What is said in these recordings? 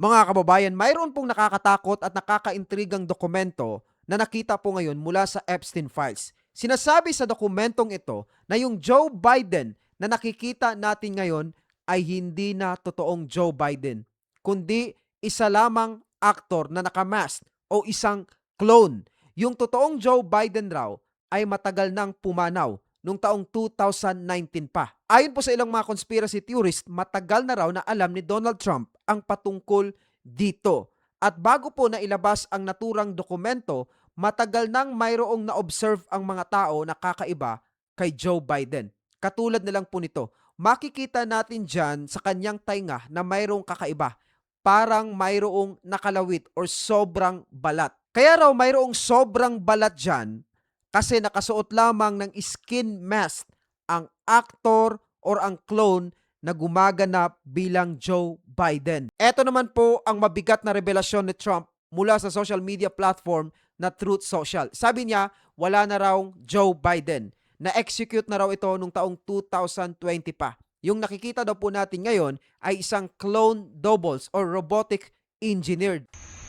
Mga kababayan, mayroon pong nakakatakot at nakakaintrigang dokumento na nakita po ngayon mula sa Epstein Files. Sinasabi sa dokumentong ito na yung Joe Biden na nakikita natin ngayon ay hindi na totoong Joe Biden, kundi isa lamang aktor na nakamask o isang clone. Yung totoong Joe Biden raw ay matagal nang pumanaw nung taong 2019 pa. Ayon po sa ilang mga conspiracy theorists, matagal na raw na alam ni Donald Trump ang patungkol dito. At bago po na ilabas ang naturang dokumento, matagal nang mayroong na-observe ang mga tao na kakaiba kay Joe Biden. Katulad na lang po nito, makikita natin dyan sa kanyang tainga na mayroong kakaiba. Parang mayroong nakalawit or sobrang balat. Kaya raw mayroong sobrang balat dyan kasi nakasuot lamang ng skin mask ang actor or ang clone na gumaganap bilang Joe Biden. Ito naman po ang mabigat na revelasyon ni Trump mula sa social media platform na Truth Social. Sabi niya, wala na raw Joe Biden. Na-execute na raw ito nung taong 2020 pa. Yung nakikita daw po natin ngayon ay isang clone doubles or robotic engineered.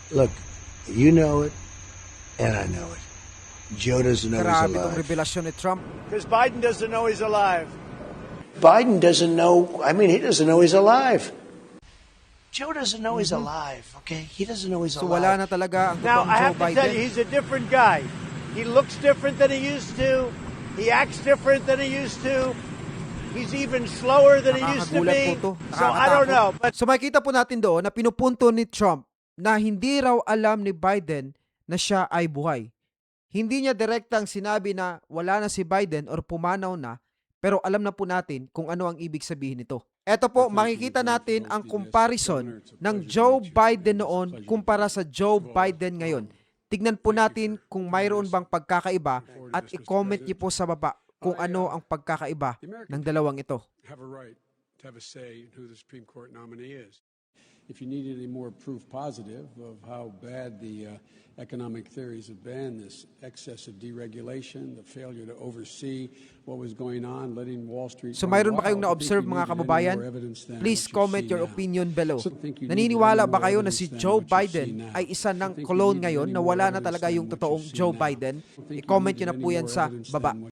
Look, you know it, and I know it. Joe doesn't know he's Grabe itong alive. revelasyon ni Trump. Because Biden doesn't know he's alive. Biden doesn't know, he doesn't know he's alive. Joe doesn't know he's alive, okay? He doesn't know he's So alive. wala na talaga ang Now, totoong I Joe have to tell you, Biden. he's a different guy. He looks different than he used to. He acts different than he used to. He's even slower than he used to Nakakagulat po be. to. So I don't know. But So makikita po natin doon na pinupunto ni Trump na hindi raw alam ni Biden na siya ay buhay. Hindi niya direktang sinabi na wala na si Biden or pumanaw na, pero alam na po natin kung ano ang ibig sabihin nito. Ito po, makikita natin ang comparison ng Joe Biden noon kumpara sa Joe Biden ngayon. Tignan po natin kung mayroon bang pagkakaiba at i-comment niyo po sa baba kung ano ang pagkakaiba ng dalawang ito. Have a right to have a say in who the Supreme Court nominee is. If you need any more proof positive of how bad the economic theories have been, this excess of deregulation, the failure to oversee what was going on, letting Wall Street... So mayroon ba kayong na-observe mga kababayan? Please comment your opinion below. Naniniwala ba kayo na si Joe Biden ay isa ng clone ngayon na wala na talaga yung totoong Joe Biden? I-comment nyo na po yan sa baba.